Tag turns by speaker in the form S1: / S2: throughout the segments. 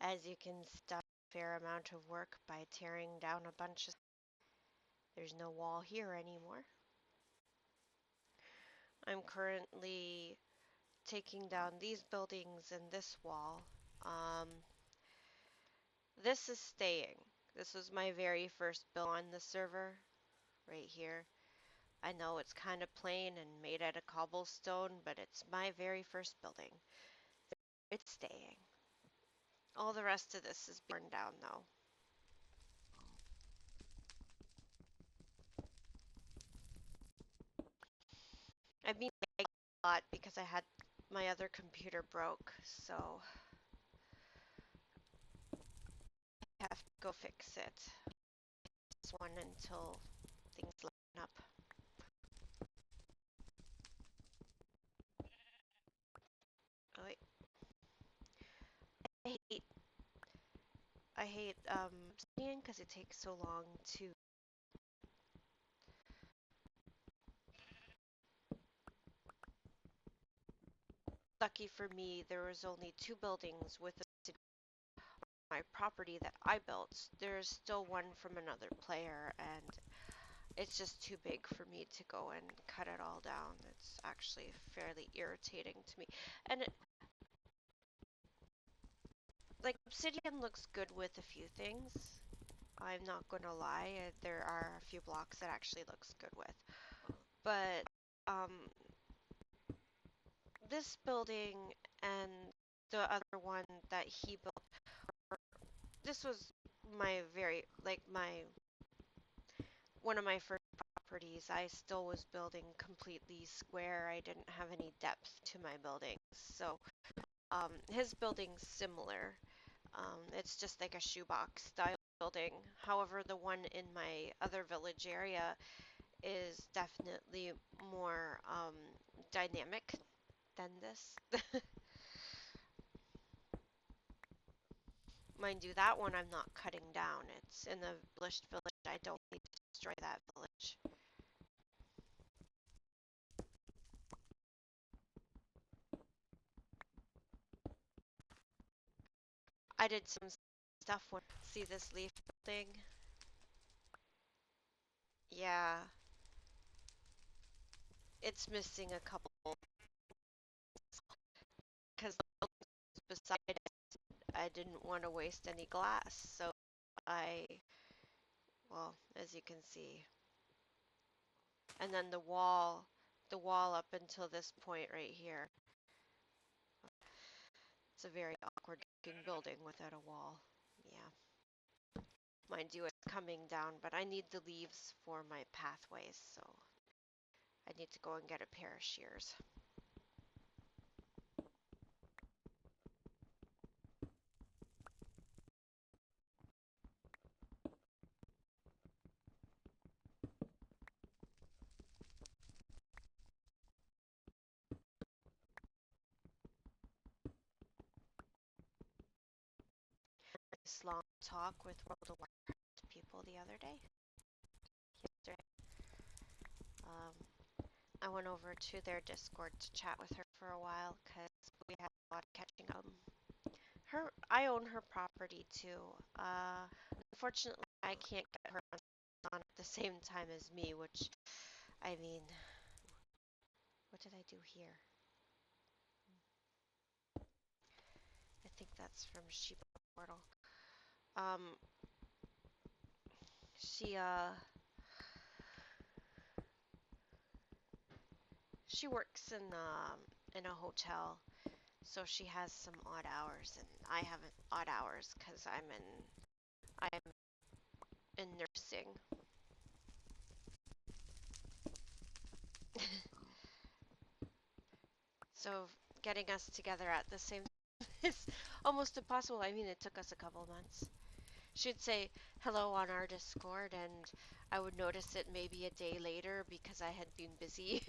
S1: As you can stop a fair amount of work by tearing down a bunch of... There's no wall here anymore. I'm currently taking down these buildings and this wall. Um, this is staying. This was my very first build on the server, right here. I know it's kind of plain and made out of cobblestone, but it's my very first building. It's staying. All the rest of this is burned down, though. I mean, a lot because I had my other computer broke, so I have to go fix it. This one until things line up. Oh, wait. I hate obsidian because it takes so long to... Lucky for me, there was only 2 buildings with my property that I built. There's still one from another player, and it's just too big for me to go and cut it all down. It's actually fairly irritating to me. And like, obsidian looks good with a few things. I'm not gonna lie, there are a few blocks that actually looks good with. But this building and the other one that he built, this was my very, like, my one of my first properties. I still was building completely square. I didn't have any depth to my buildings. So his building's similar. It's just like a shoebox style building. However, the one in my other village area is definitely more dynamic than this. Mind you, that one I'm not cutting down. It's in the village. I don't need to destroy that village. I did some stuff when... See this leaf thing? Yeah. It's missing a couple because beside it, I didn't want to waste any glass. So I, well, as you can see. And then the wall up until this point right here. It's a very awkward looking building without a wall. Yeah. Mind you, it's coming down, but I need the leaves for my pathways, so I need to go and get a pair of shears. This long talk with World of Warcraft people the other day. Yesterday. I went over to their Discord to chat with her for a while because we had a lot of catching up. I own her property too. Unfortunately, I can't get her on at the same time as me, which, I mean, what did I do here? I think that's from Sheba Portal. Um, she works in a hotel, so she has some odd hours, and I haven't odd hours because I'm in nursing. So getting us together at the same time is almost impossible. I mean, it took us a couple months. She'd say hello on our Discord, and I would notice it maybe a day later because I had been busy.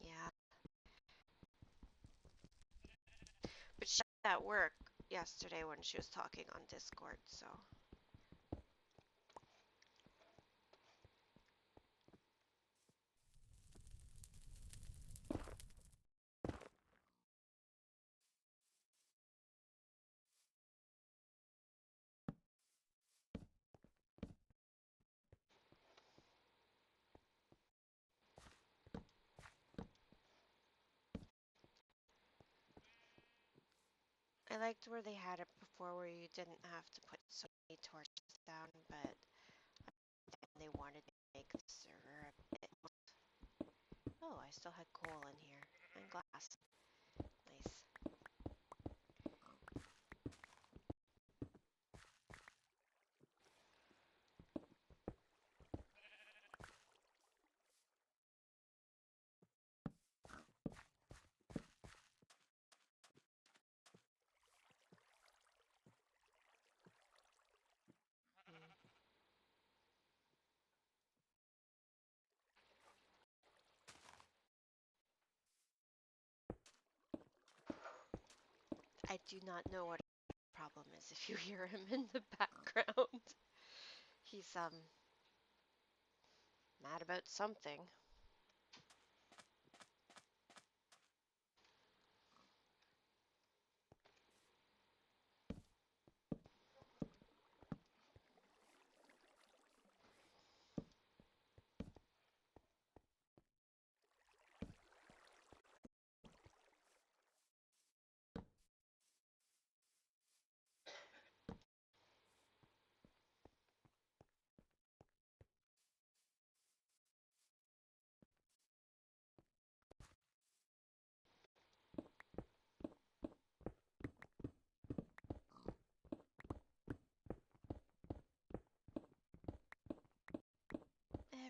S1: Yeah. But she was at work yesterday when she was talking on Discord, so. I liked where they had it before where you didn't have to put so many torches down, but they wanted to make the server a bit. Oh, I still had coal in here and glass. Nice. I do not know what the problem is if you hear him in the background. He's mad about something.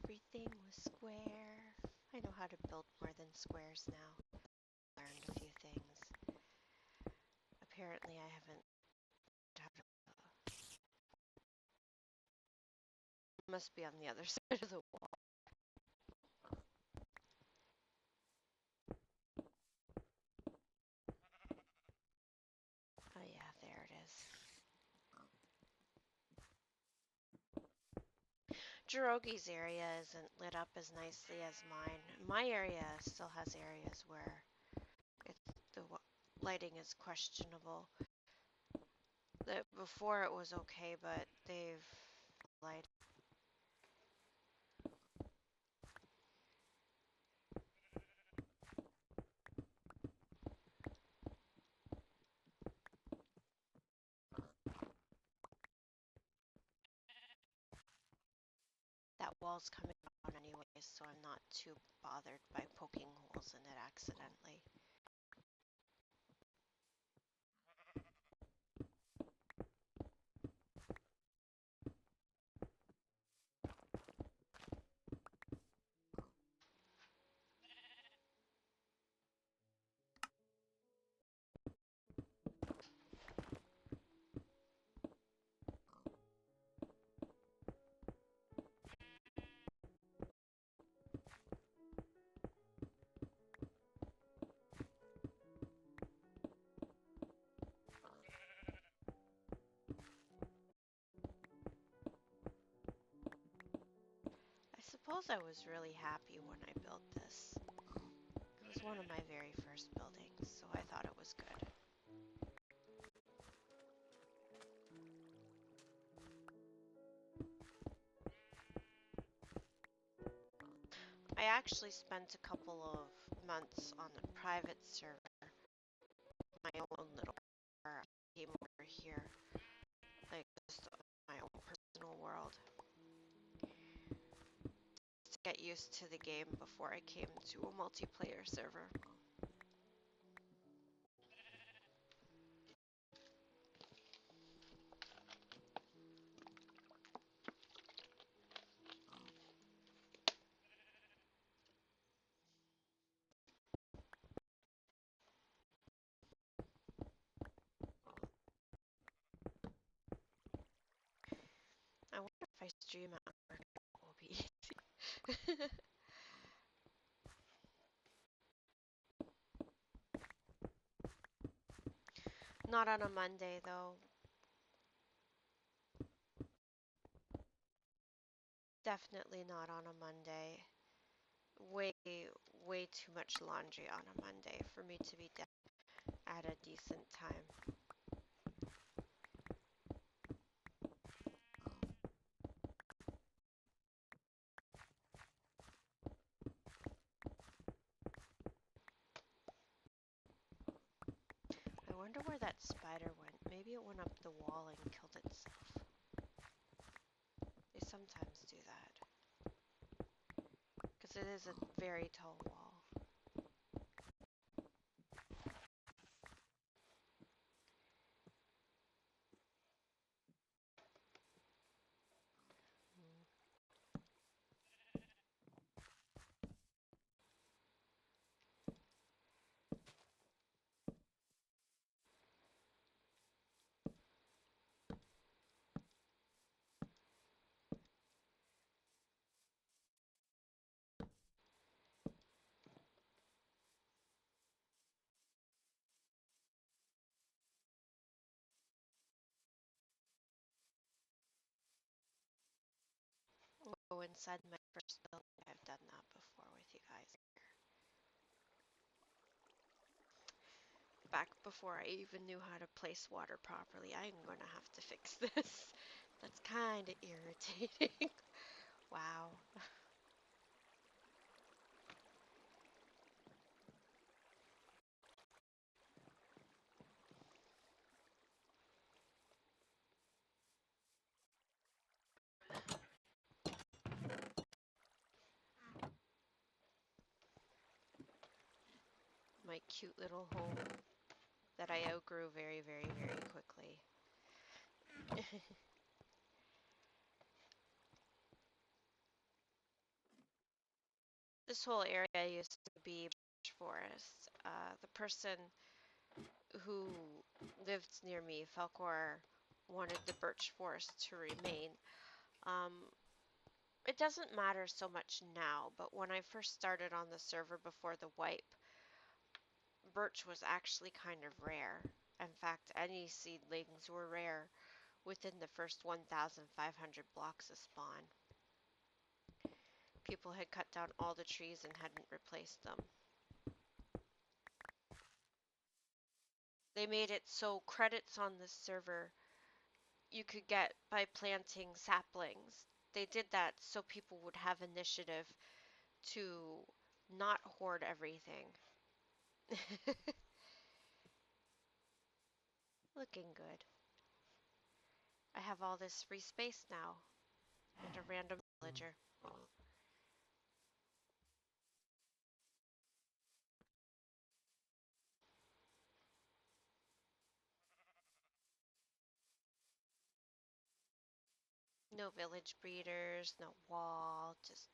S1: Everything was square. I know how to build more than squares now. Learned a few things. Apparently I haven't must be on the other side of the wall. Oh yeah, there it is. Jirogi's area isn't lit up as nicely as mine. My area still has areas where the lighting is questionable. Before it was okay, but they've light. That wall's coming down anyways, so I'm not too bothered by poking holes in it accidentally. I suppose I was really happy when I built this. It was one of my very first buildings, so I thought it was good. I actually spent a couple of months on a private server, my own little game over here, like just my own personal world, to get used to the game before I came to a multiplayer server. I wonder if I stream at work, it will be easy. Not on a Monday though. Definitely not on a Monday. Way, way too much laundry on a Monday for me to be done at a decent time. I wonder where that spider went. Maybe it went up the wall and killed itself. They sometimes do that. Because it is a very tall wall. Go inside my first building. I've done that before with you guys. Back before I even knew how to place water properly. I'm gonna have to fix this. That's kind of irritating. Wow. My cute little home that I outgrew very, very, very quickly. This whole area used to be birch forest. The person who lived near me, Falcor, wanted the birch forest to remain. Um, it doesn't matter so much now, but when I first started on the server before the wipe, birch was actually kind of rare. In fact, any seedlings were rare within the first 1,500 blocks of spawn. People had cut down all the trees and hadn't replaced them. They made it so credits on this server you could get by planting saplings. They did that so people would have initiative to not hoard everything. Looking good. I have all this free space now and a random villager. No village breeders, no wall, just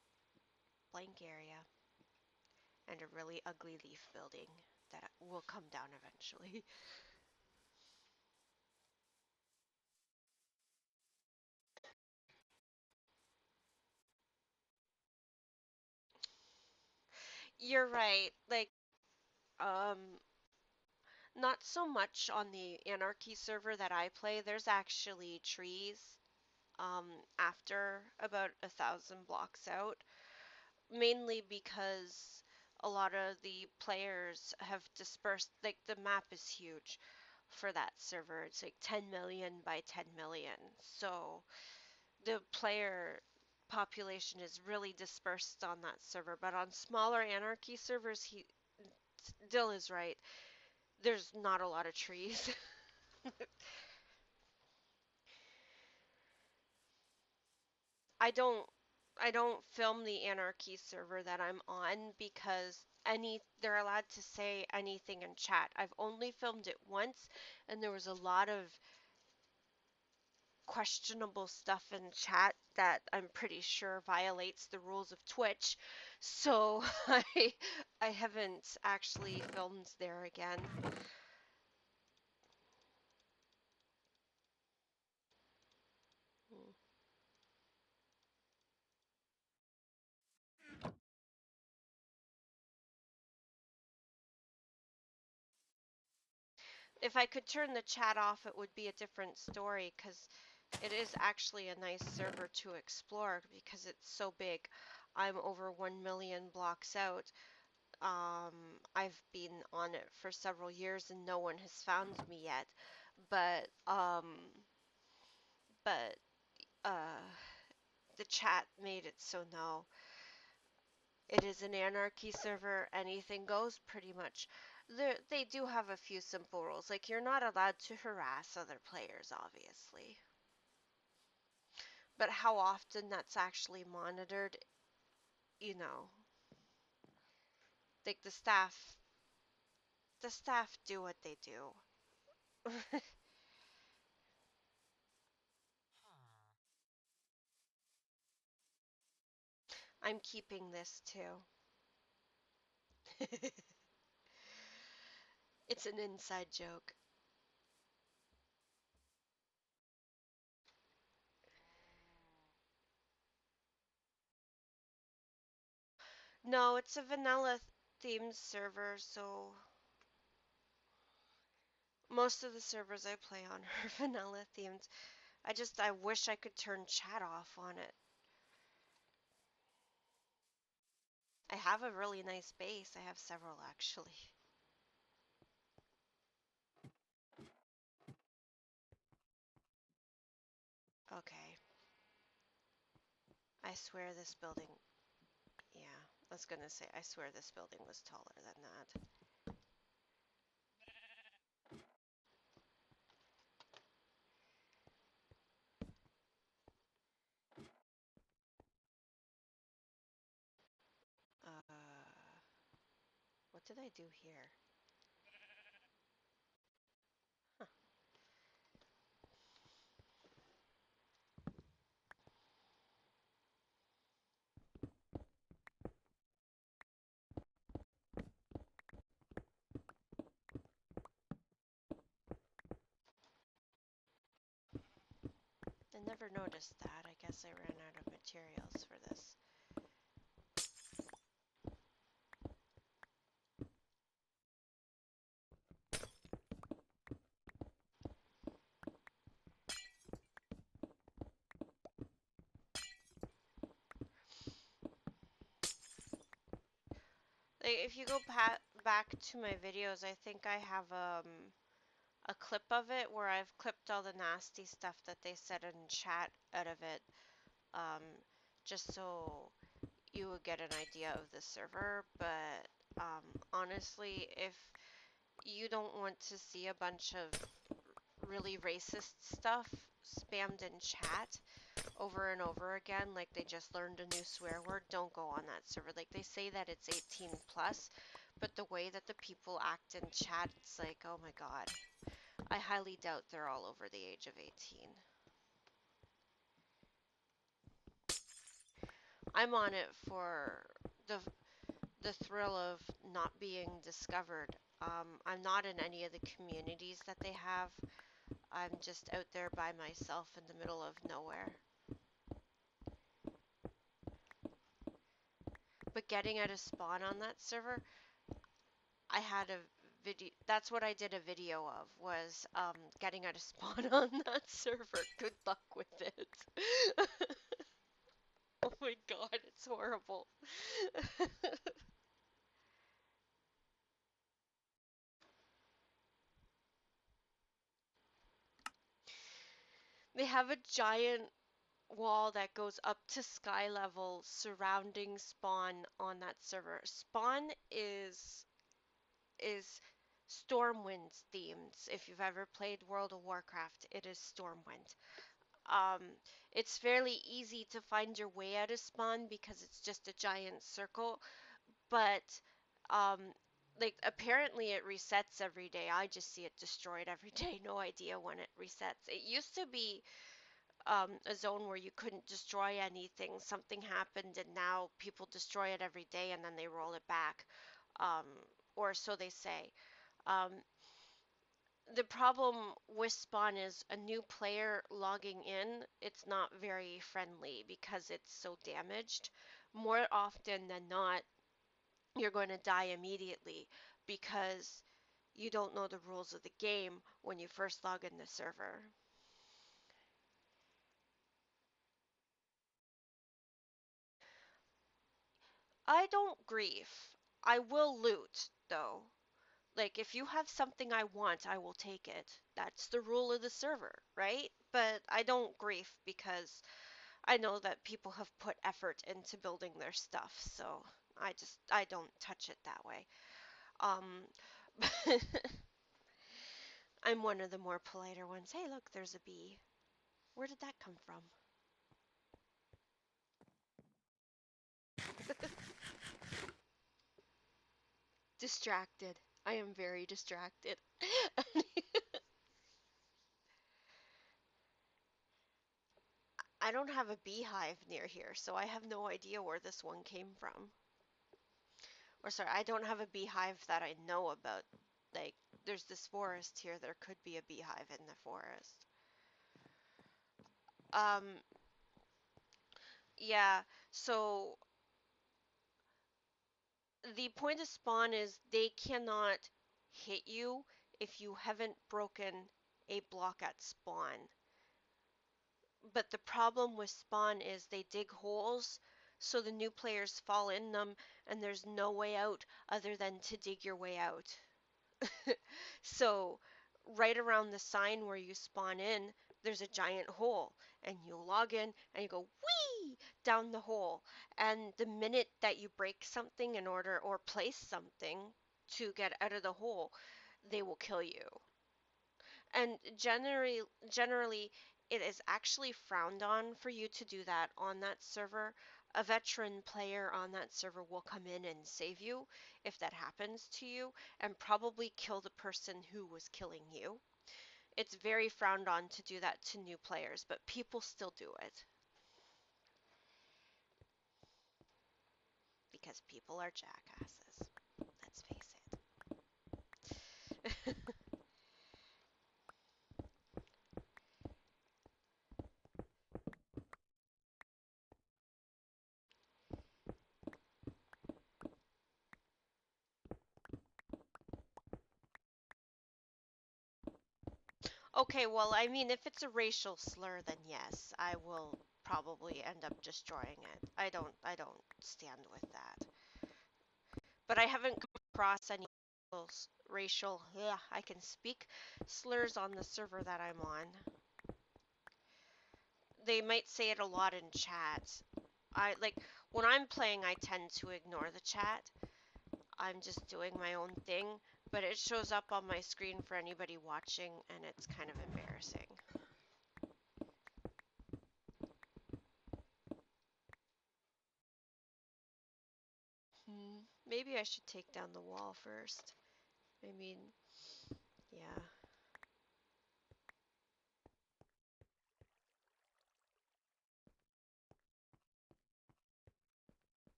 S1: blank area. And a really ugly leaf building that will come down eventually. You're right. Like, um, not so much on the Anarchy server that I play. There's actually trees, after about 1,000 blocks out, mainly because a lot of the players have dispersed. Like, the map is huge for that server. It's like 10 million by 10 million. So the player population is really dispersed on that server. But on smaller Anarchy servers, Dill is right. There's not a lot of trees. I don't I don't film the Anarchy server that I'm on because they're allowed to say anything in chat. I've only filmed it once and there was a lot of questionable stuff in chat that I'm pretty sure violates the rules of Twitch. So I haven't actually filmed there again. Hmm. If I could turn the chat off, it would be a different story because it is actually a nice server to explore because it's so big. I'm over 1 million blocks out. I've been on it for several years and no one has found me yet. But but uh the chat made it so no. It is an Anarchy server, anything goes pretty much. They do have a few simple rules. Like you're not allowed to harass other players, obviously. But how often that's actually monitored, you know, like the staff do what they do. I'm keeping this too. It's an inside joke. No, it's a vanilla themed server, so most of the servers I play on are vanilla themed. I wish I could turn chat off on it. I have a really nice base. I have several actually. Okay. I swear this building, yeah, I was gonna say, I swear this building was taller than that. What did I do here? Huh. I never noticed that. I guess I ran out of materials for this. Like, if you go back to my videos, I think I have a clip of it where I've clipped all the nasty stuff that they said in chat out of it, um, just so you would get an idea of the server. But honestly, if you don't want to see a bunch of really racist stuff spammed in chat over and over again, like they just learned a new swear word, don't go on that server. Like they say that it's 18 plus, but the way that the people act in chat, it's like, oh my god. I highly doubt they're all over the age of 18. I'm on it for the the thrill of not being discovered. I'm not in any of the communities that they have. I'm just out there by myself in the middle of nowhere. But getting out of spawn on that server, I had a video. That's what I did a video of, was getting out of spawn on that server. Good luck with it. Oh my god, it's horrible. They have a giant wall that goes up to sky level surrounding spawn on that server. Spawn is Stormwind themed. If you've ever played World of Warcraft, it is Stormwind. Um, it's fairly easy to find your way out of spawn because it's just a giant circle, but um, like apparently it resets every day. I just see it destroyed every day. No idea when it resets. It used to be a zone where you couldn't destroy anything. Something happened, and now people destroy it every day, and then they roll it back, um, or so they say. Um, the problem with Spawn is a new player logging in, it's not very friendly because it's so damaged. More often than not, you're going to die immediately because you don't know the rules of the game when you first log in the server. I don't grief. I will loot, though. Like, if you have something I want, I will take it. That's the rule of the server, right? But I don't grief because I know that people have put effort into building their stuff, so I don't touch it that way. Um, I'm one of the more politer ones. Hey, look, there's a bee. Where did that come from? Distracted. I am very distracted. I don't have a beehive near here, so I have no idea where this one came from. Or sorry, I don't have a beehive that I know about. Like, there's this forest here. There could be a beehive in the forest. Um, yeah, so the point of spawn is they cannot hit you if you haven't broken a block at spawn. But the problem with spawn is they dig holes so the new players fall in them and there's no way out other than to dig your way out. So right around the sign where you spawn in, there's a giant hole and you log in and you go whee down the hole. And the minute that you break something in order or place something to get out of the hole, they will kill you. And generally it is actually frowned on for you to do that on that server. A veteran player on that server will come in and save you if that happens to you and probably kill the person who was killing you. It's very frowned on to do that to new players, but people still do it because people are jackasses. Let's face it. Okay, well, I mean, if it's a racial slur, then yes, I will probably end up destroying it. I don't stand with that. But I haven't come across any racial, yeah, I can speak, slurs on the server that I'm on. They might say it a lot in chat. I like when I'm playing, I tend to ignore the chat. I'm just doing my own thing, but it shows up on my screen for anybody watching, and it's kind of embarrassing. Maybe I should take down the wall first. I mean, yeah.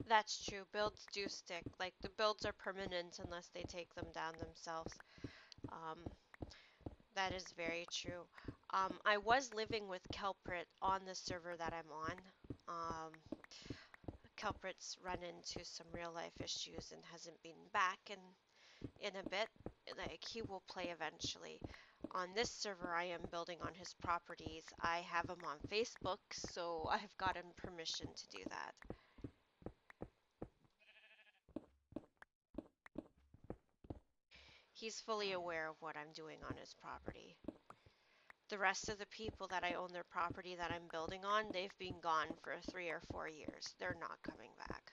S1: That's true. Builds do stick. Like, the builds are permanent unless they take them down themselves. Um, that is very true. I was living with Kelprit on the server that I'm on. Kelprit's run into some real life issues and hasn't been back in a bit. Like, he will play eventually. On this server, I am building on his properties. I have him on Facebook, so I've gotten permission to do that. He's fully aware of what I'm doing on his property. The rest of the people that I own their property that I'm building on, they've been gone for 3 or 4 years. They're not coming back.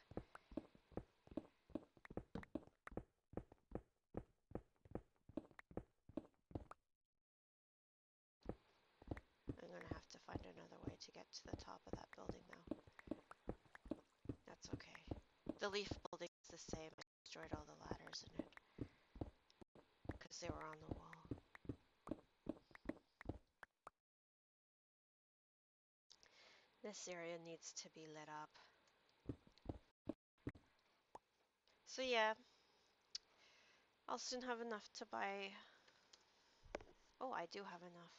S1: I'm gonna have to find another way to get to the top of that building now. That's okay. The leaf building is the same. I destroyed all the ladders in it because they were on the wall. This area needs to be lit up. So yeah, I'll soon have enough to buy... Oh, I do have enough.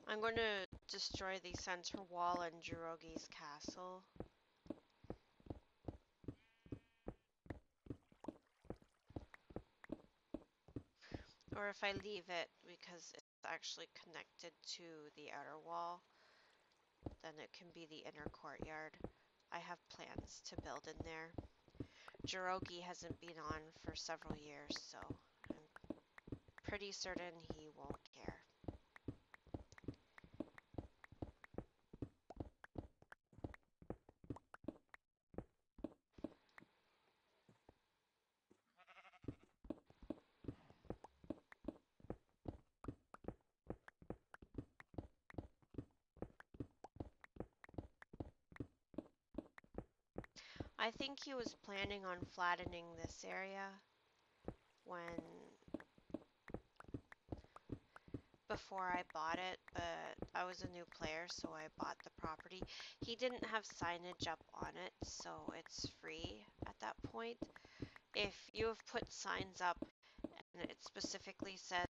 S1: I'm going to destroy the center wall and Jirogi's castle. Or if I leave it, because it's actually connected to the outer wall, then it can be the inner courtyard. I have plans to build in there. Jirogi hasn't been on for several years, so I'm pretty certain he won't care. I think he was planning on flattening this area when before I bought it, but I was a new player, so I bought the property. He didn't have signage up on it, so it's free at that point. If you have put signs up and it specifically says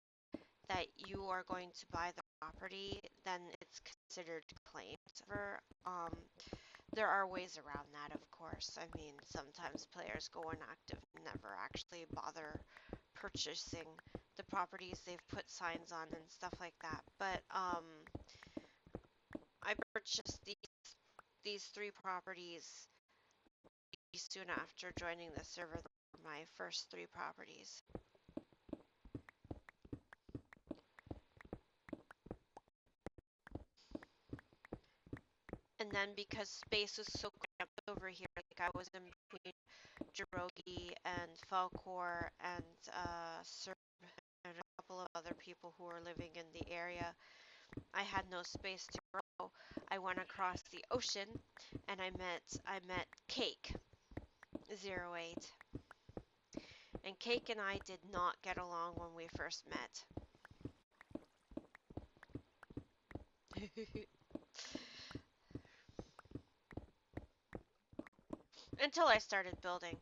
S1: that you are going to buy the property, then it's considered claimed. There are ways around that, of course. I mean, sometimes players go inactive and never actually bother purchasing the properties they've put signs on and stuff like that. But I purchased these three properties soon after joining the server. They were my first three properties. And then because space was so cramped over here, like I was in between Jirogi and Falcor and Serb and a couple of other people who were living in the area, I had no space to grow. I went across the ocean and I met Cake 08. And Cake and I did not get along when we first met. Until I started building.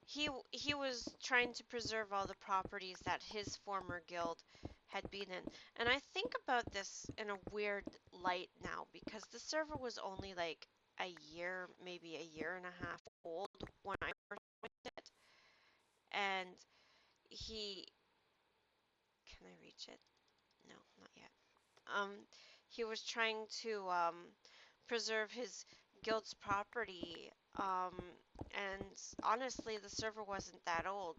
S1: He was trying to preserve all the properties that his former guild had been in. And I think about this in a weird light now because the server was only like a year, maybe a year and a half old when I first joined it. And he, can I reach it? No, not yet. Um, he was trying to preserve his guild's property. And honestly, the server wasn't that old.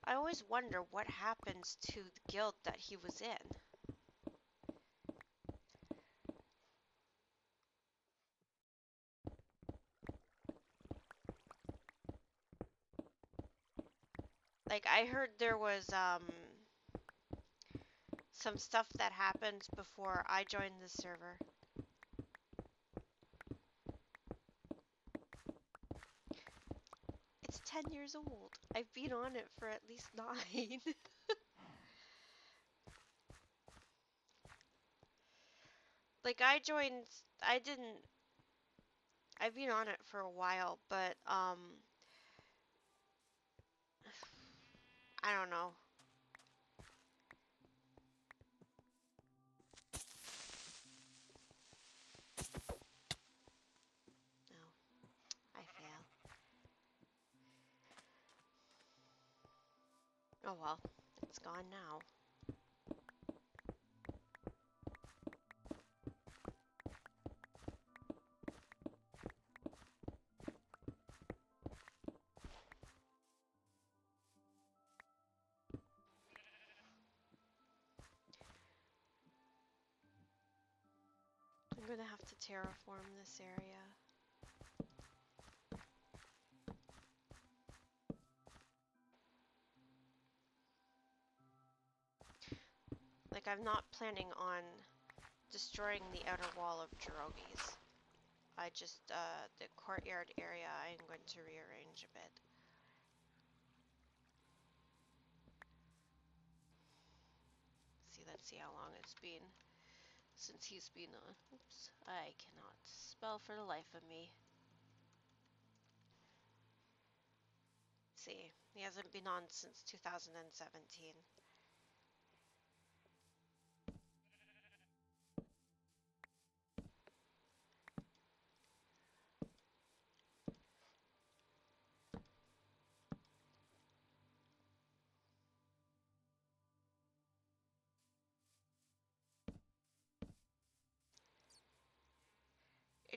S1: I always wonder what happens to the guild that he was in. Like, I heard there was some stuff that happened before I joined the server. It's 10 years old. I've been on it for at least 9. Like, I didn't, I've been on it for a while, but, I don't know. No, I fail. Oh well, it's gone now. I'm gonna have to terraform this area. Like, I'm not planning on destroying the outer wall of Jirogi's. I just, the courtyard area I'm going to rearrange a bit. Let's see how long it's been since he's been on. Oops, I cannot spell for the life of me. See, he hasn't been on since 2017.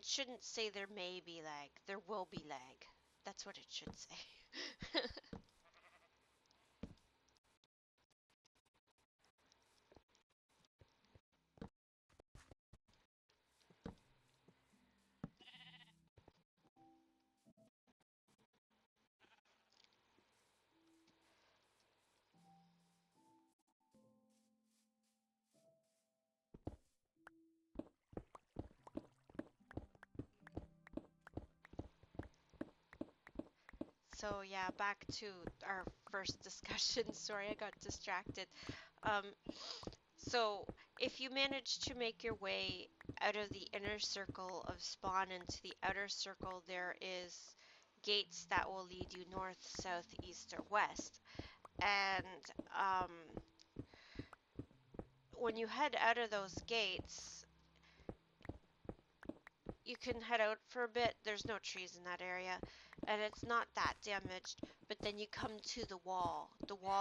S1: shouldn't say there may be lag. There will be lag. That's what it should say. So yeah, back to our first discussion. Sorry, I got distracted. Um, so if you manage to make your way out of the inner circle of spawn into the outer circle, there is gates that will lead you north, south, east, or west. And um, when you head out of those gates, you can head out for a bit. There's no trees in that area, and it's not that damaged. But then you come to the wall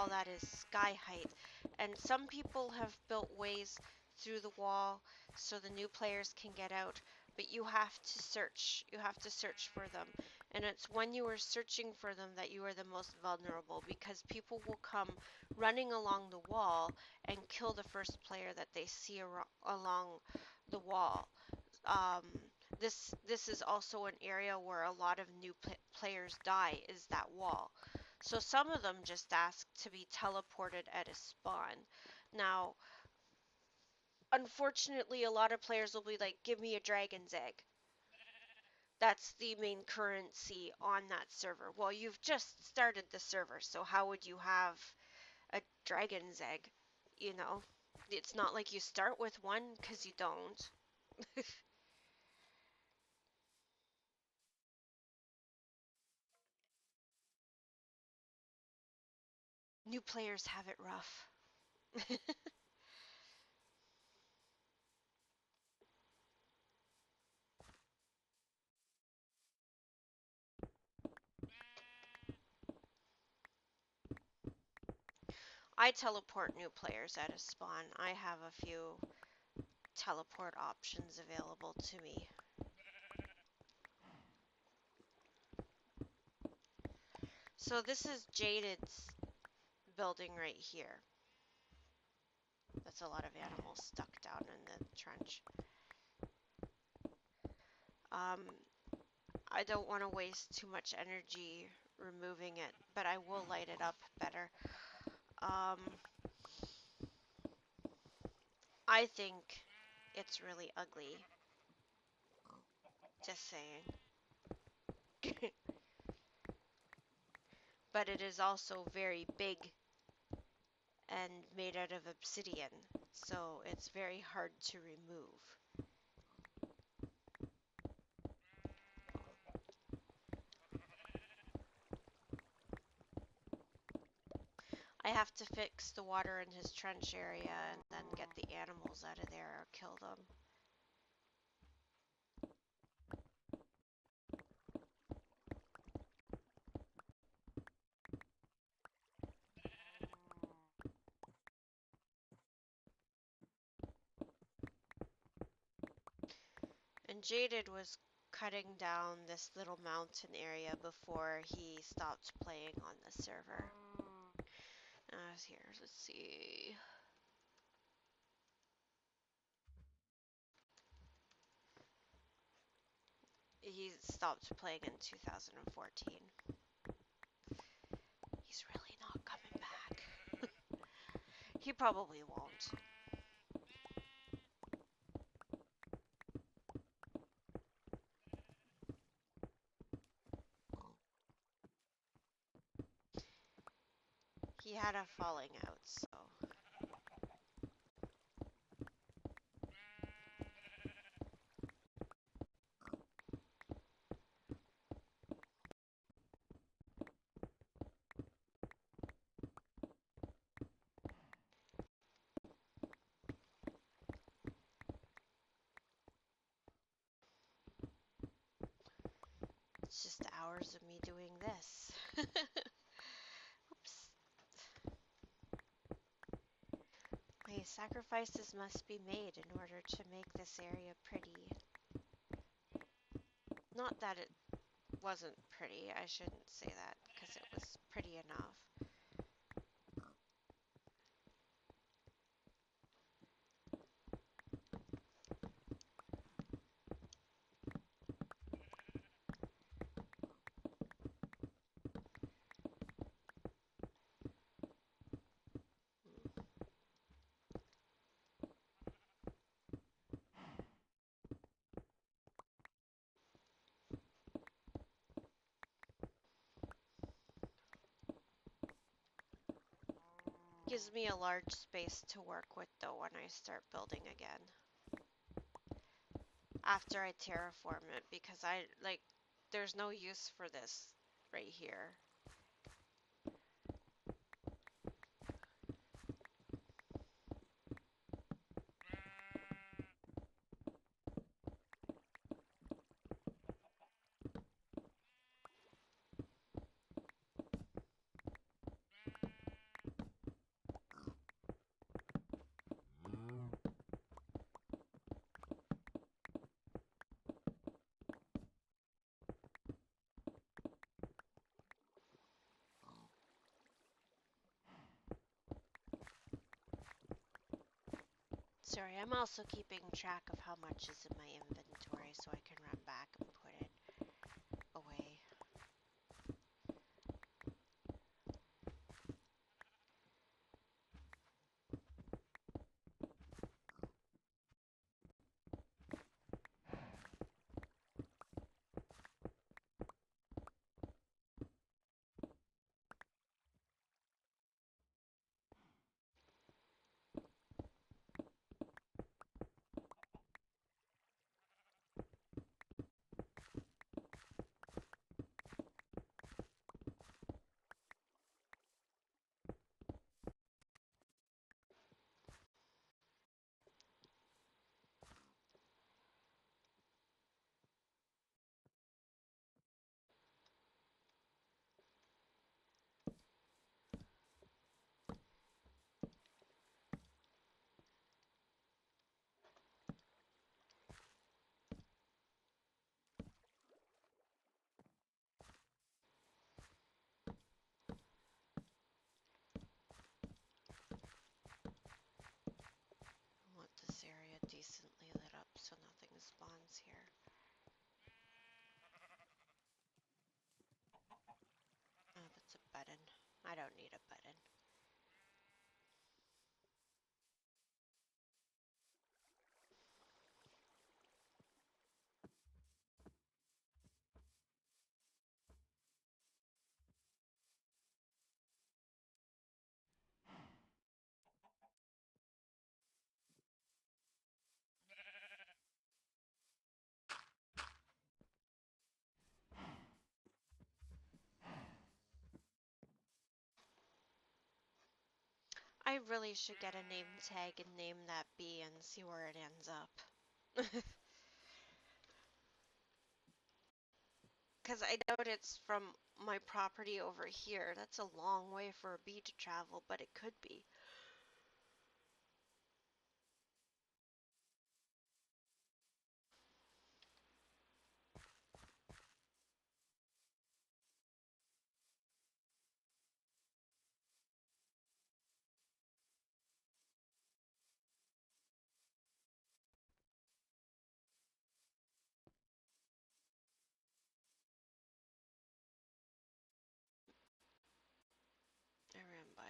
S1: that is sky height. And some people have built ways through the wall so the new players can get out. But you have to search. You have to search for them. And it's when you are searching for them that you are the most vulnerable because people will come running along the wall and kill the first player that they see along the wall. um, this is also an area where a lot of new players die is that wall. So some of them just ask to be teleported at a spawn. Now, unfortunately, a lot of players will be like, "Give me a dragon's egg." That's the main currency on that server. Well, you've just started the server, so how would you have a dragon's egg? You know, it's not like you start with one because you don't. New players have it rough. I teleport new players at a spawn. I have a few teleport options available to me. So this is Jaded's building right here. That's a lot of animals stuck down in the trench. Um, I don't want to waste too much energy removing it, but I will light it up better. Um, I think it's really ugly. Just saying. But it is also very big and made out of obsidian, so it's very hard to remove. I have to fix the water in his trench area and then get the animals out of there or kill them. And Jaded was cutting down this little mountain area before he stopped playing on the server. Here, let's see. He stopped playing in 2014. He's really not coming back. He probably won't. He had a falling out, so. It's just hours of me doing this. Oops. Okay, sacrifices must be made in order to make this area pretty. Not that it wasn't pretty. I shouldn't say that because it was pretty enough. Gives me a large space to work with though when I start building again. After I terraform it because there's no use for this right here. Sorry, I'm also keeping track of how much is in my inventory so I can run back and put it away. I want this area decently lit up so nothing spawns here. Oh, that's a button. I don't need a button. I really should get a name tag and name that bee and see where it ends up. Because I doubt it's from my property over here. That's a long way for a bee to travel, but it could be. I ran by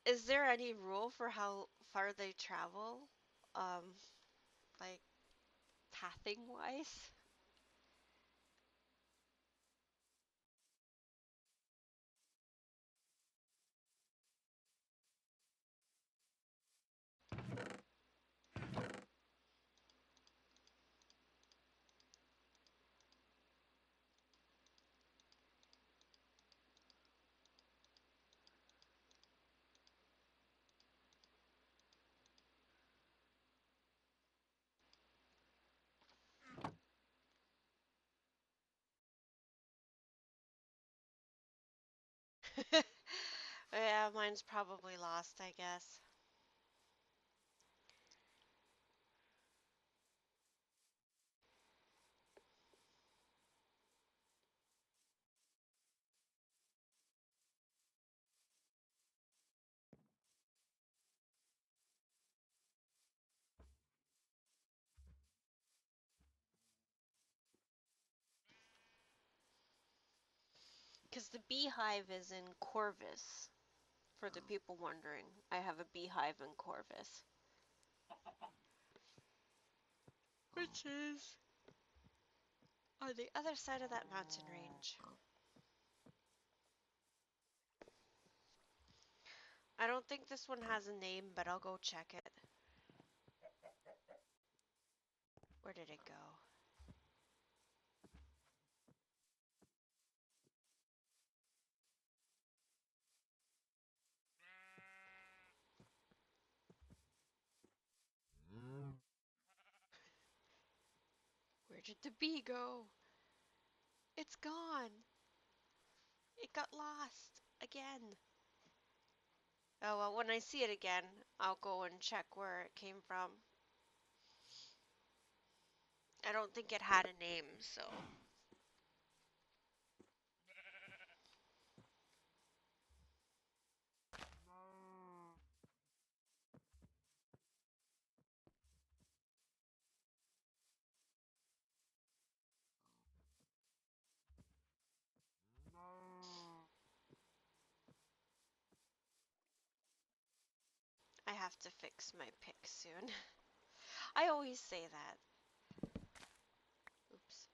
S1: the Is there any rule for how far they travel? Um, like pathing wise? Yeah, mine's probably lost, I guess. The beehive is in Corvus. For the people wondering, I have a beehive in Corvus. Which is on the other side of that mountain range. I don't think this one has a name, but I'll go check it. Where did it go? Where did the bee go? It's gone. It got lost again. Oh, well, when I see it again, I'll go and check where it came from. I don't think it had a name, so. I have to fix my pick soon. I always say that. Oops.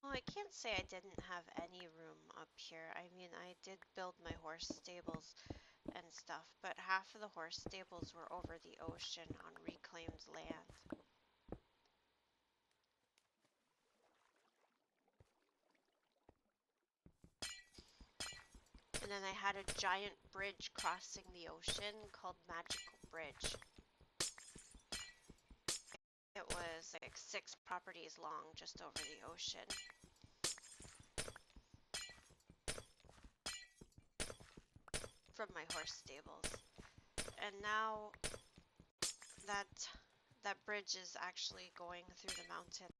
S1: Well, I can't say I didn't have any room up here. I mean, I did build my horse stables and stuff, but half of the horse stables were over the ocean on reclaimed land. And then I had a giant bridge crossing the ocean called Magical Bridge. It was like 6 properties long just over the ocean. From my horse stables. And now that bridge is actually going through the mountain.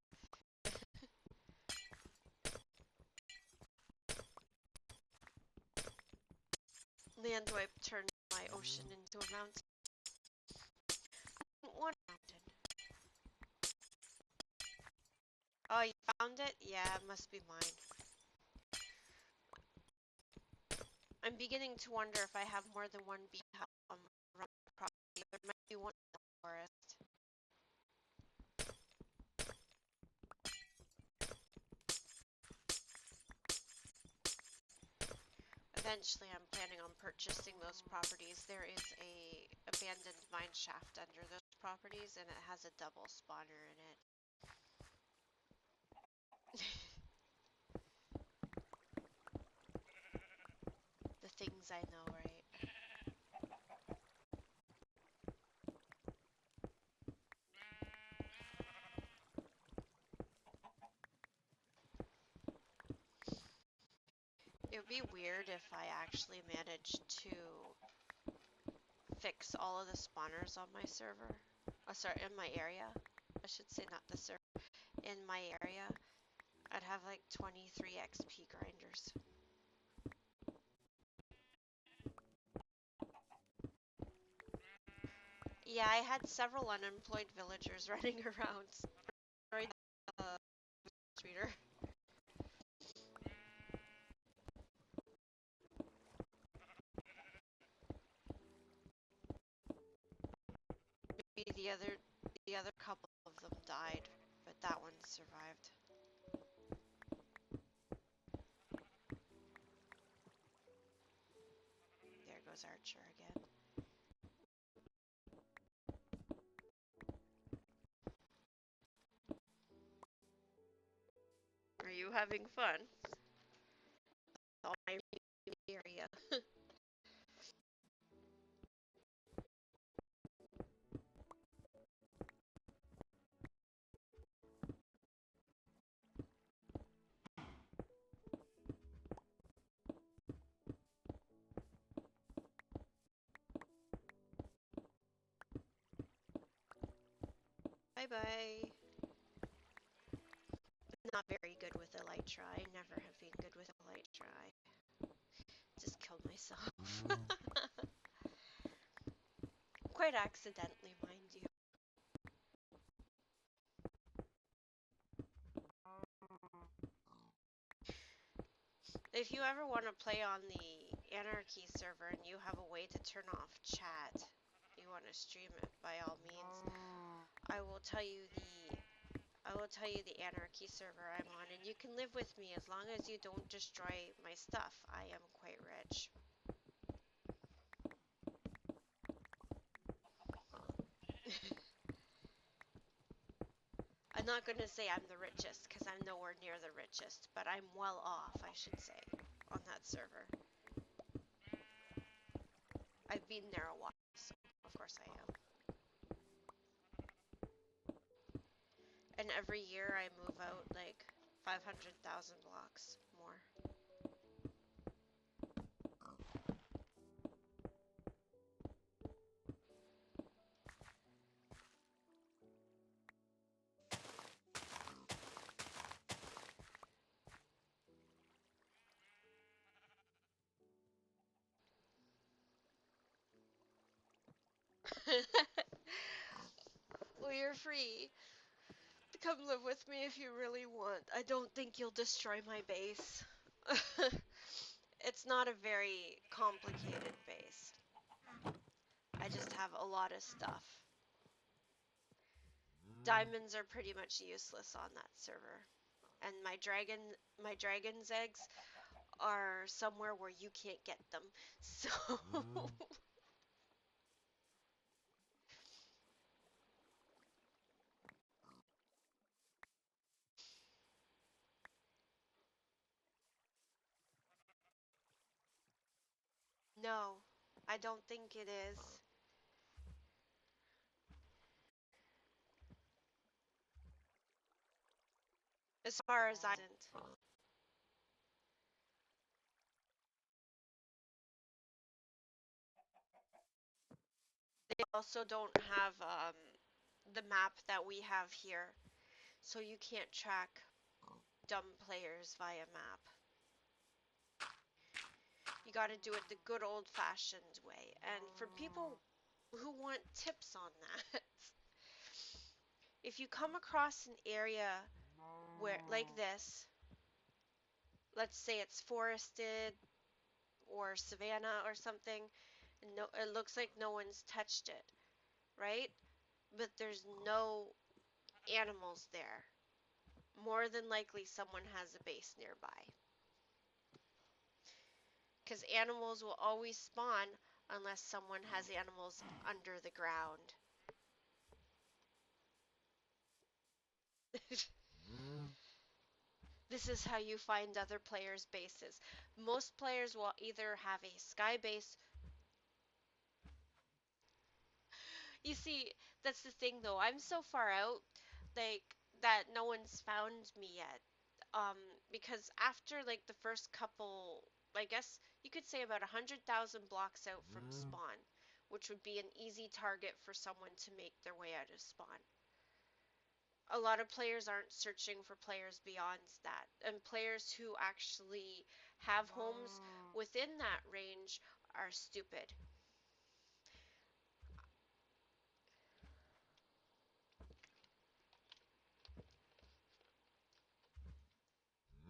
S1: Land wipe turned my ocean into a mountain. One mountain. Oh, you found it? Yeah, it must be mine. I'm beginning to wonder if I have more than one beehive on my property. There might be one in the forest. Eventually, I'm planning on purchasing those properties. There is a abandoned mine shaft under those properties, and it has a double spawner in it. The things I know, right? It would be weird if I actually managed to fix all of the spawners on my server. Oh, sorry, in my area. I should say not the server. In my area, I'd have like 23 XP grinders. Yeah, I had several unemployed villagers running around. Sorry, reader. Maybe the other couple of them died, but that one survived. There goes Archer again. Are you having fun? All my area. Bye bye. Not very good with a light try. Never have been good with a light try. Just killed myself. Quite accidentally, mind you. If you ever want to play on the Anarchy server and you have a way to turn off chat, you want to stream it by all means, I will tell you the Anarchy server I'm on, and you can live with me as long as you don't destroy my stuff. I am quite rich. I'm not going to say I'm the richest, because I'm nowhere near the richest, but I'm well off, I should say, on that server. I've been there a while, so of course I am. And every year I move out like 500,000 blocks more. Well, you're free to come live with me if you really want. I don't think you'll destroy my base. It's not a very complicated base. I just have a lot of stuff. Diamonds are pretty much useless on that server. And my dragon's eggs are somewhere where you can't get them. So no, I don't think it is. As far as I didn't. They also don't have the map that we have here, so you can't track dumb players via map. You gotta do it the good old-fashioned way. And for people who want tips on that, if you come across an area where, like this, let's say it's forested or savanna or something, and no, it looks like no one's touched it, right? But there's no animals there. More than likely someone has a base nearby. Because animals will always spawn unless someone has animals under the ground. This is how you find other players' bases. Most players will either have a sky base. You see, that's the thing though. I'm so far out, like, that no one's found me yet. Um, because after like the first couple, I guess you could say about 100,000 blocks out from spawn, which would be an easy target for someone to make their way out of spawn. A lot of players aren't searching for players beyond that, and players who actually have homes within that range are stupid.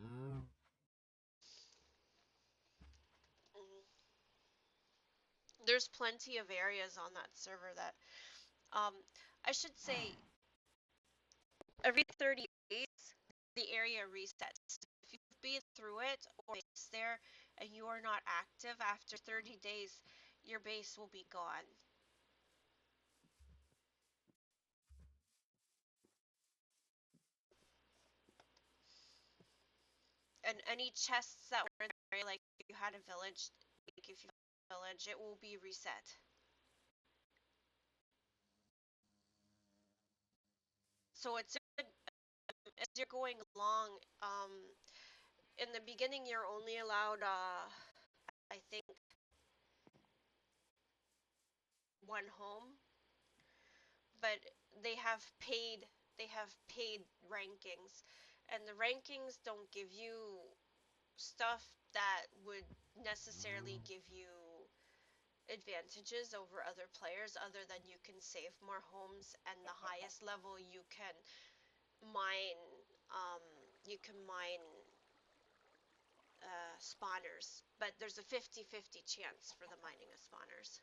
S1: Mm. There's plenty of areas on that server that, um, I should say, every 30 days, the area resets. If you've been through it or it's there and you are not active after 30 days, your base will be gone. And any chests that were in the area, like if you had a village, like if you had a village, it will be reset. So it's good as you're going along. In the beginning, you're only allowed, I think, one home. But they have paid they have paid rankings, and the rankings don't give you stuff that would necessarily give you advantages over other players other than you can save more homes, and the highest level mine um you can mine spawners, but there's a 50-50 chance for the mining of spawners.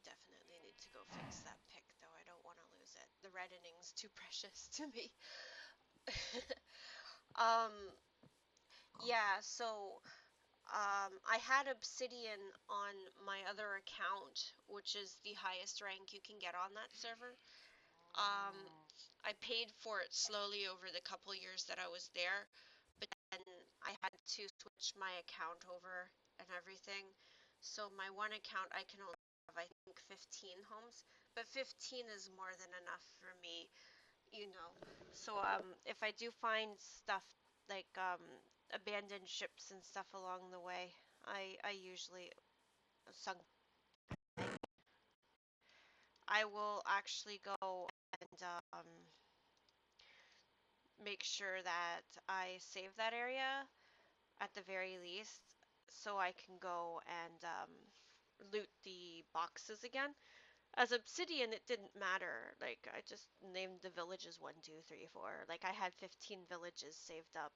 S1: Definitely need to go fix that pick, though. I don't want to lose it. The reddening's too precious to me. um, yeah, so I had obsidian on my other account, which is the highest rank you can get on that server. Um, I paid for it slowly over the couple years that I was there, but then I had to switch my account over and everything. So my one account I can only have, I think, 15 homes, but 15 is more than enough for me, you know. So if I do find stuff like abandoned ships and stuff along the way, I usually sunk. I will actually go and make sure that I save that area at the very least, so I can go and loot the boxes again. As obsidian, it didn't matter. Like, I just named the villages 1, 2, 3, 4. Like, I had 15 villages saved up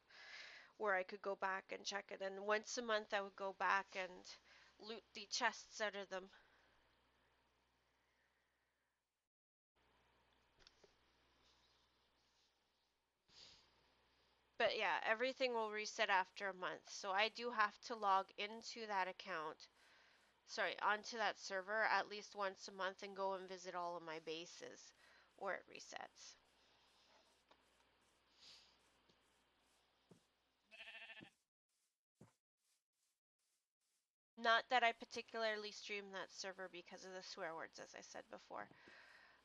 S1: where I could go back and check it. And once a month, I would go back and loot the chests out of them. But yeah, everything will reset after a month. So I do have to log into that account, sorry, onto that server at least once a month and go and visit all of my bases where it resets. Not that I particularly stream that server because of the swear words, as I said before.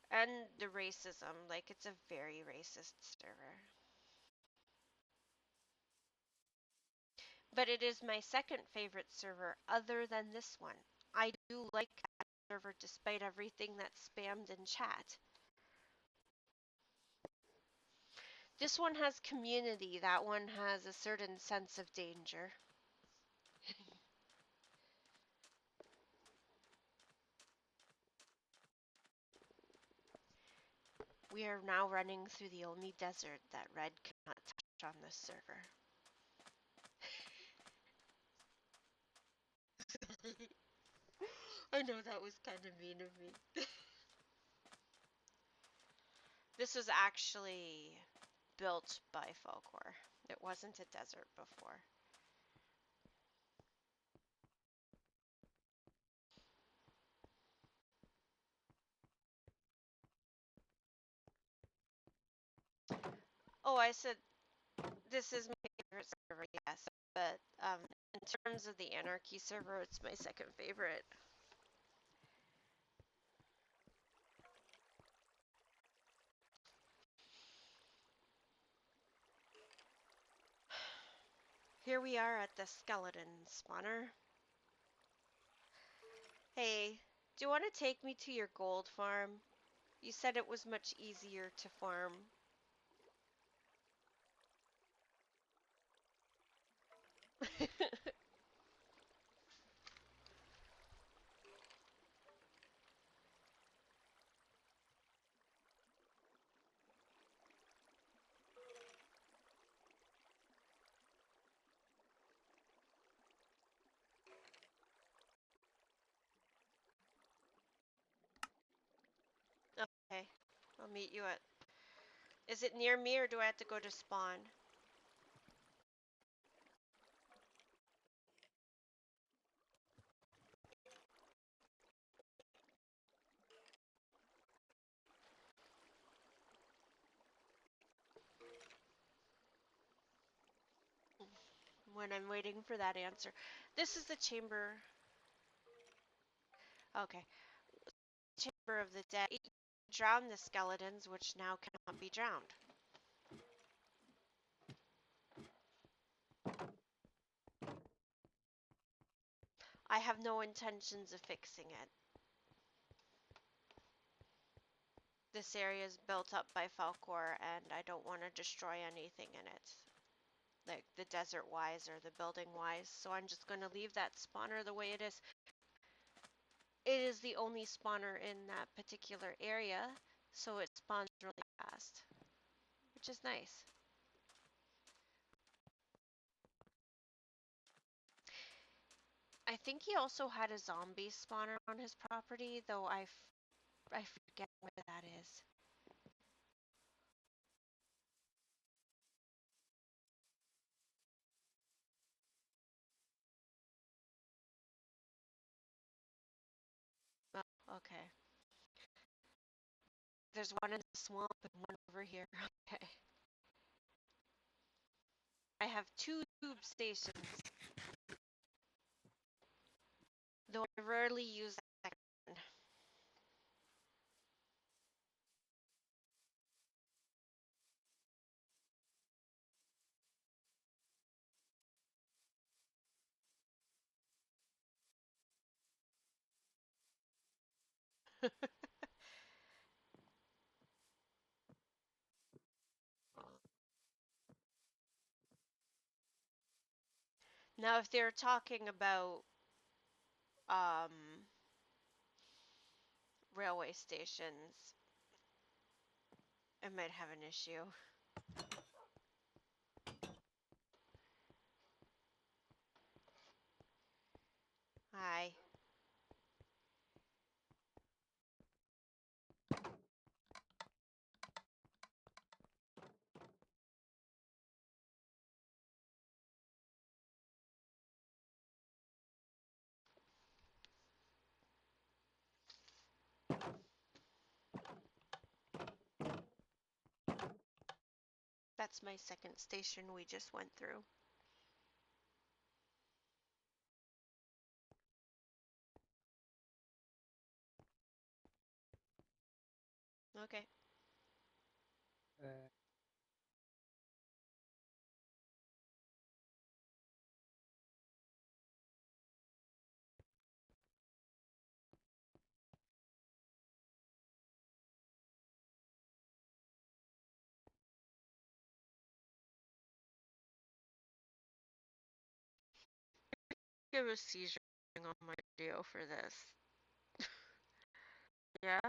S1: And the racism, like, it's a very racist server. But it is my second favorite server other than this one. I do like that server despite everything that's spammed in chat. This one has community, that one has a certain sense of danger. We are now running through the only desert that Red cannot touch on this server. I know that was kind of mean of me. This was actually built by Falcor. It wasn't a desert before. Oh, I said this is my favorite server, yes, but in terms of the Anarchy server, it's my second favorite. Here we are at the skeleton spawner. Hey, do you want to take me to your gold farm? You said it was much easier to farm. Okay, I'll meet you at... Is it near me or do I have to go to spawn? When I'm waiting for that answer. This is the chamber. Okay. Chamber of the dead. You drown the skeletons, which now cannot be drowned. I have no intentions of fixing it. This area is built up by Falcor, and I don't want to destroy anything in it, like the desert-wise or the building-wise. So I'm just going to leave that spawner the way it is. It is the only spawner in that particular area, so it spawns really fast, which is nice. I think he also had a zombie spawner on his property, though I forget where that is. Oh, okay. There's one in the swamp and one over here. Okay. I have two tube stations, though I rarely use that one. Now, if they're talking about um, railway stations, I might have an issue. Hi. That's my second station we just went through. Okay. Give a seizure on my video for this. Yeah?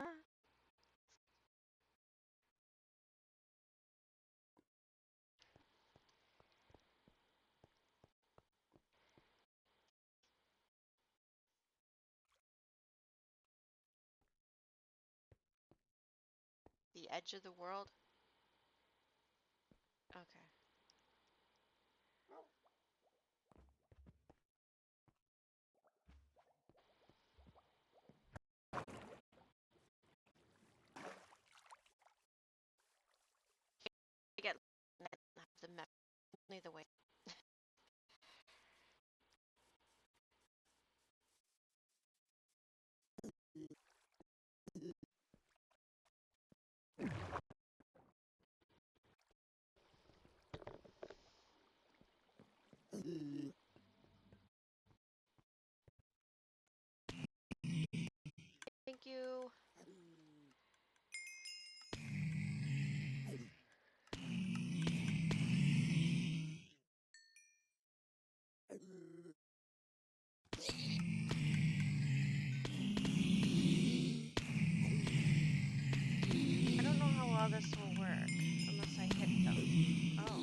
S1: The edge of the world? Okay. I get the map the way. Thank you. I don't know how well this will work unless I hit them. Oh,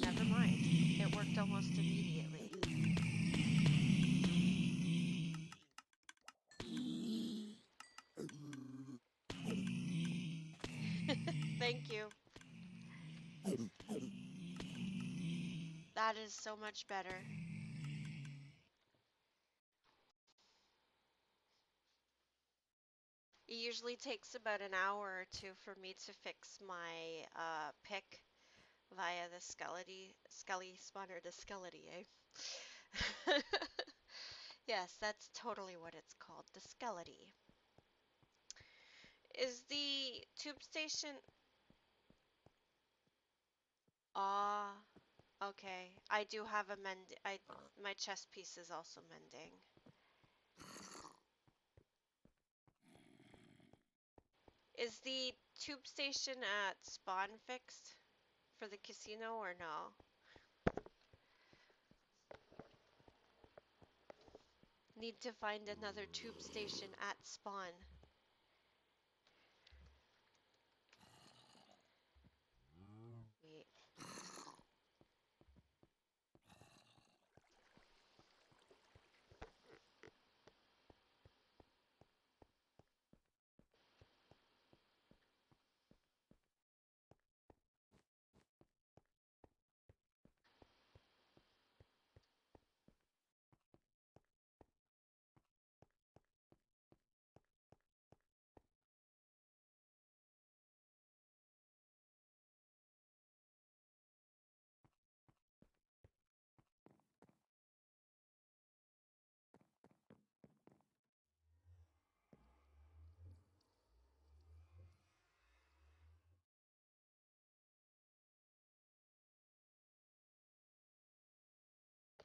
S1: never mind. It worked almost immediately. Thank you. That is so much better. It usually takes about an hour or two for me to fix my pick via the Skelly spawner to Skelly, eh? Yes, that's totally what it's called, the Skelly. Is the tube station... Ah, okay. I do have a my chest piece is also mending. Is the tube station at Spawn fixed for the casino or no? Need to find another tube station at Spawn. Wait.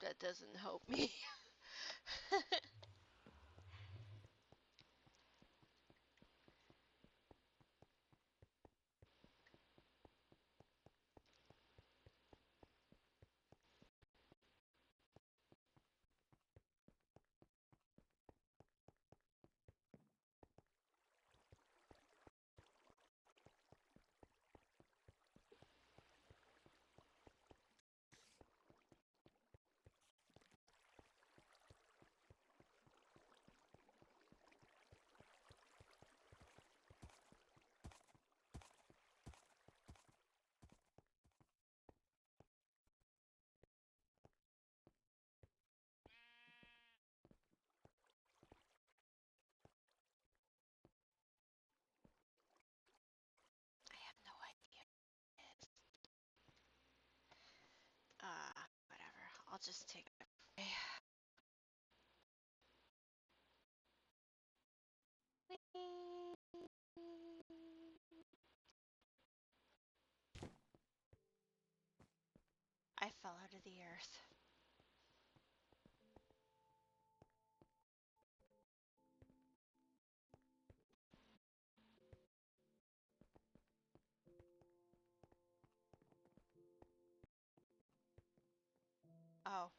S1: That doesn't help me. I have no idea. Whatever. I'll just take it. I fell out of the earth. Oh,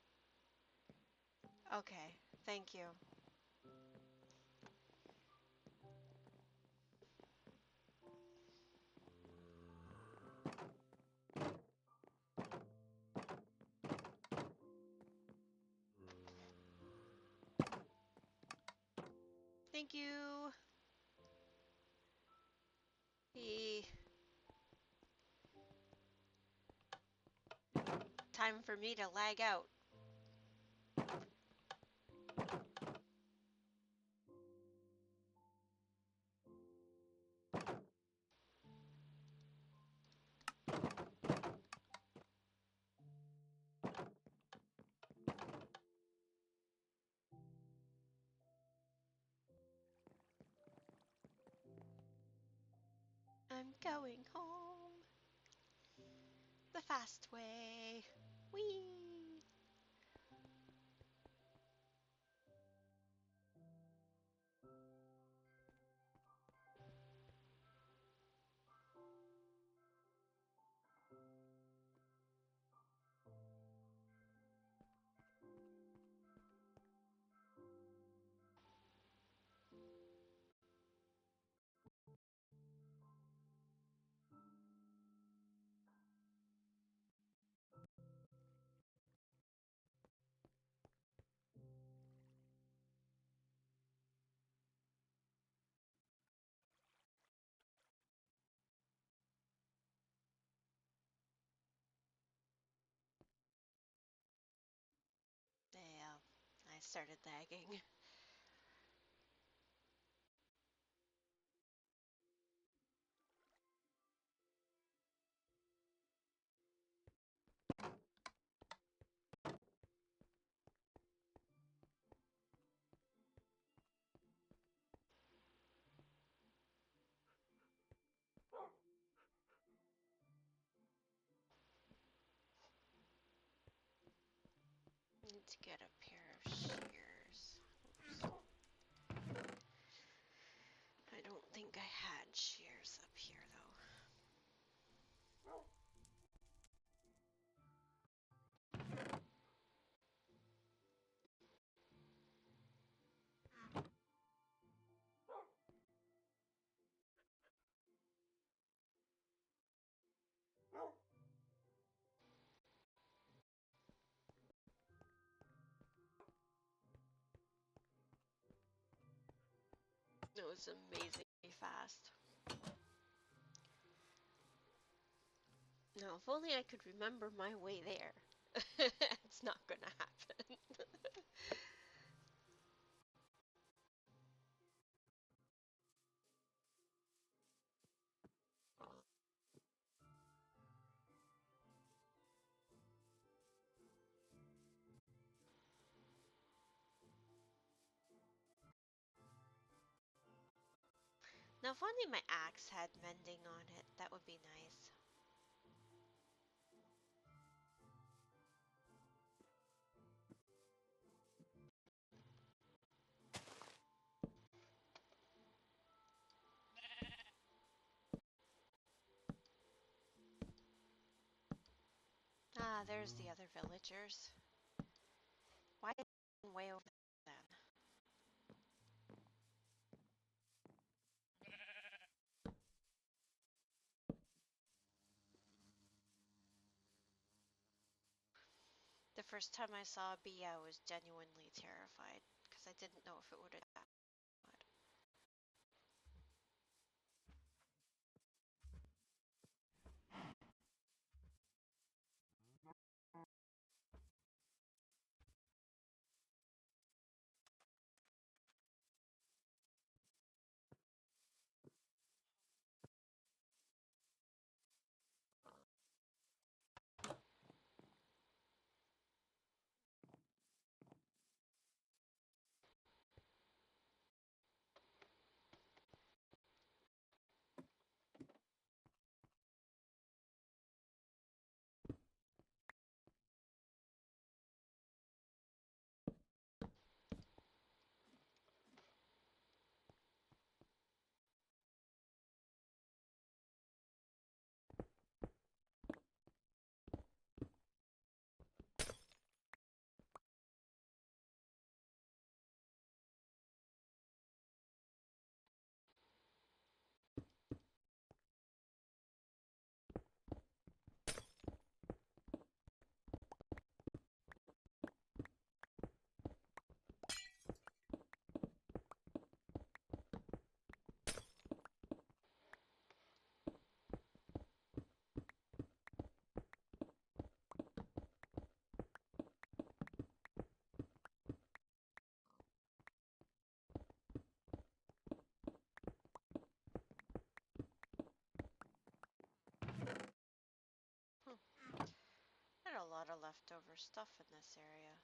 S1: okay. Thank you. Thank you. E Time for me to lag out. I'm going home the fast way. Whee! Yeah, I started lagging. Need to get a pair of shears. Oops. I don't think I had shears. was amazingly fast. Now, if only I could remember my way there. It's not gonna happen. Now, if only my axe had mending on it, that would be nice. Ah, there's the other villagers. Why way over then? The first time I saw a bee, I was genuinely terrified because I didn't know if it would attack. Hmm. I had a lot of leftover stuff in this area.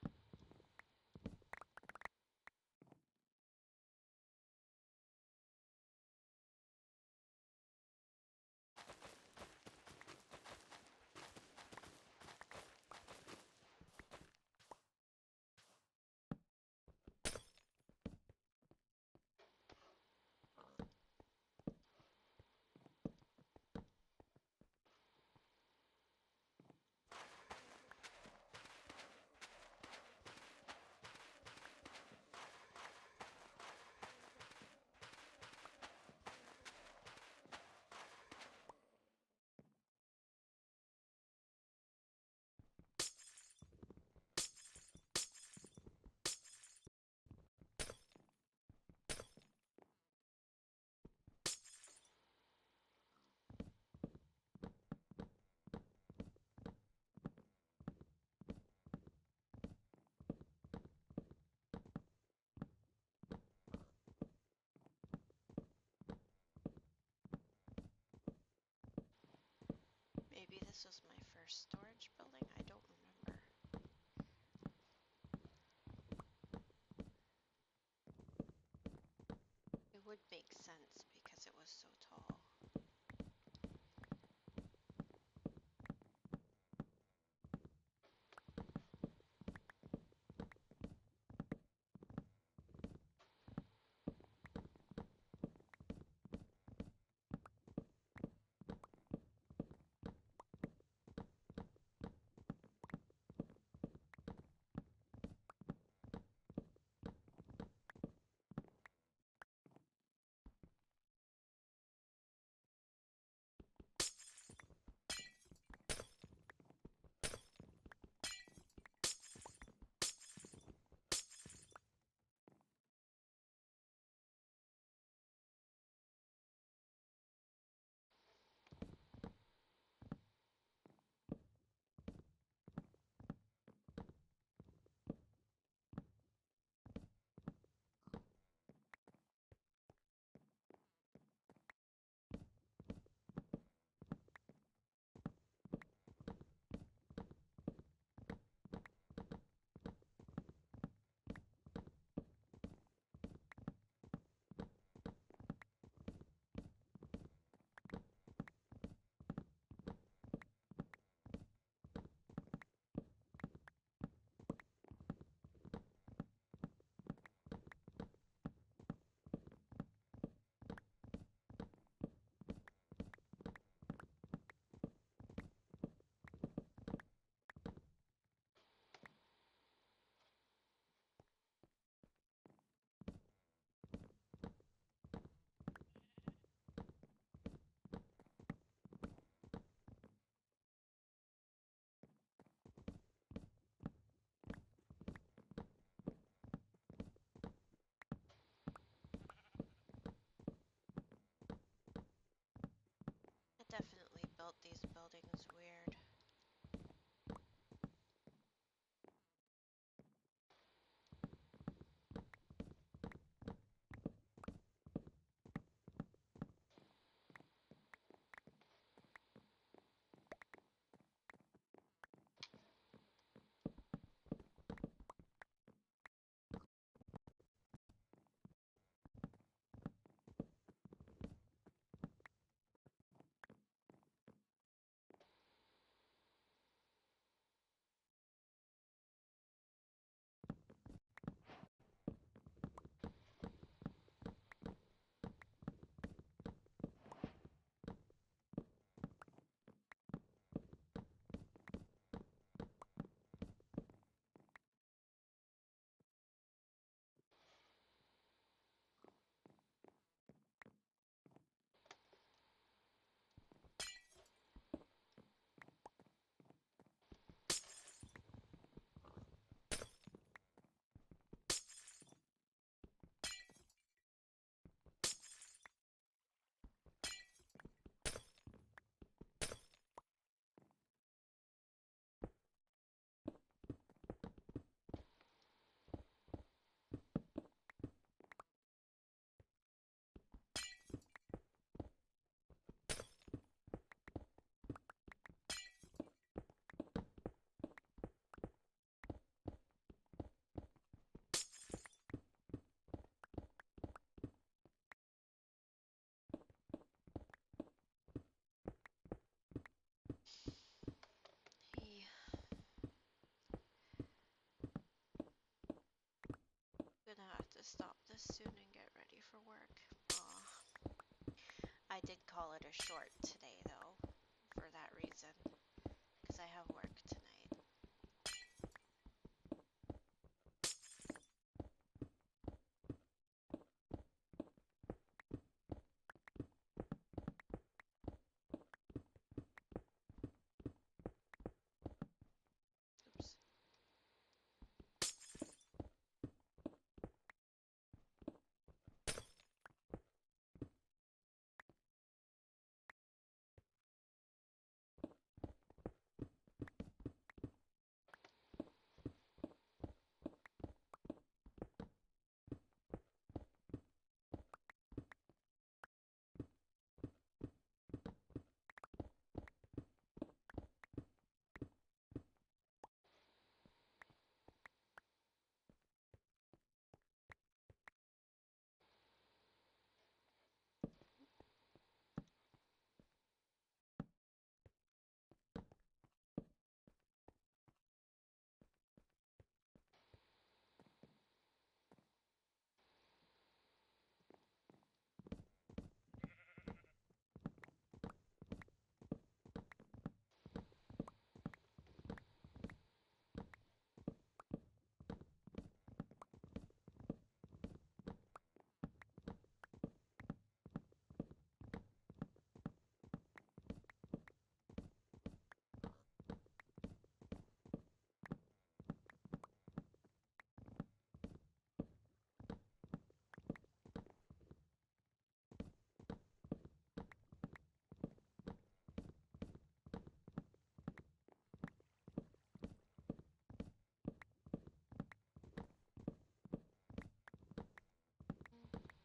S1: Maybe this was my first storage building? I don't remember. It would make sense because it was so tall. stop this soon and get ready for work. Aw. I did call it a short today, though, for that reason, because I have work tonight. Oops.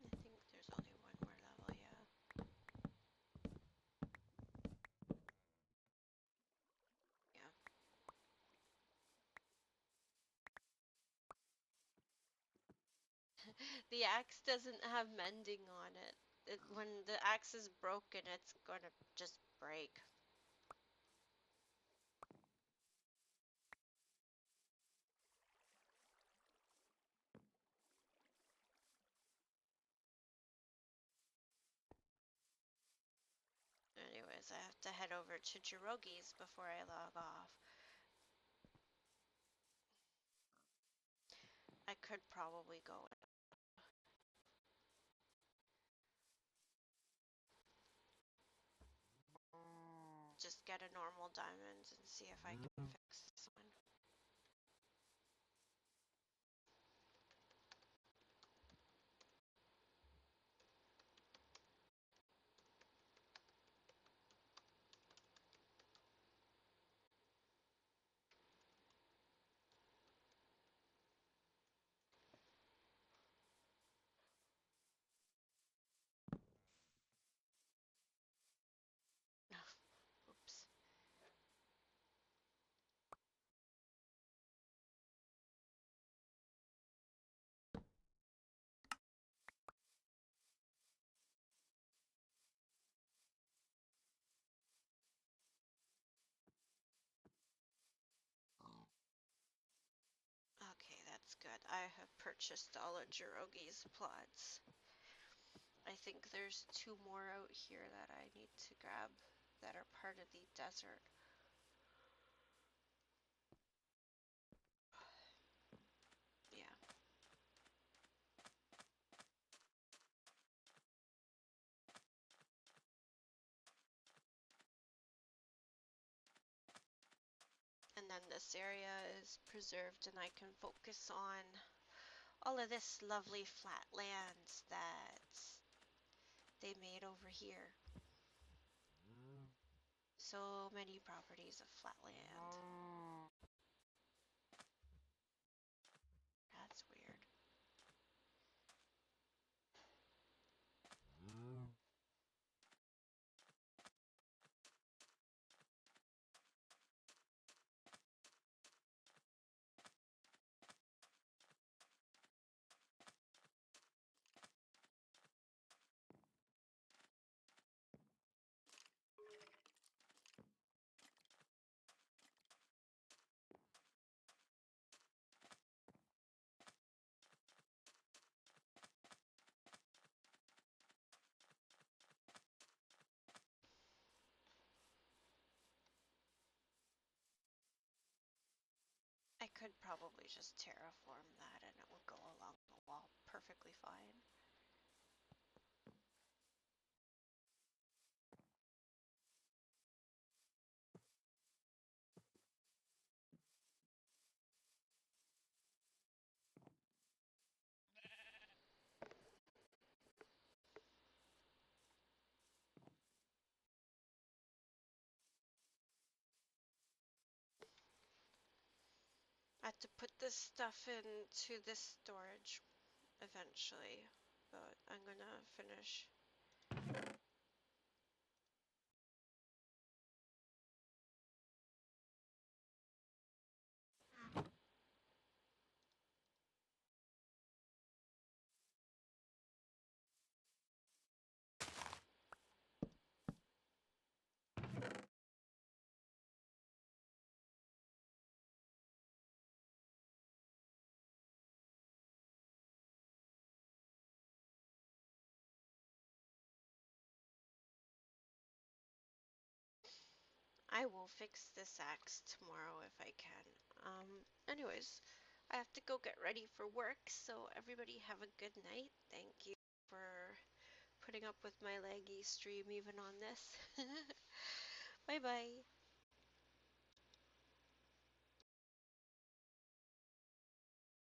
S1: I think there's only one more level, yeah. Yeah. The axe doesn't have mending on it. When the axe is broken, it's gonna just break. Anyways, I have to head over to Jirogi's before I log off. I could probably go just get a normal diamond and see if I can fix this one. Oops. Okay, that's good. I have purchased all of Jirogi's plots. I think there's two more out here that I need to grab that are part of the desert. Yeah. And then this area is preserved and I can focus on all of this lovely flat land that they made over here. So many properties of flat land. That's weird. could probably just terraform that and it would go along the wall perfectly fine. I have to put this stuff into this storage eventually, but I'm gonna finish. I will fix this axe tomorrow if I can. Anyways, I have to go get ready for work, so everybody have a good night. Thank you for putting up with my laggy stream even on this. Bye bye.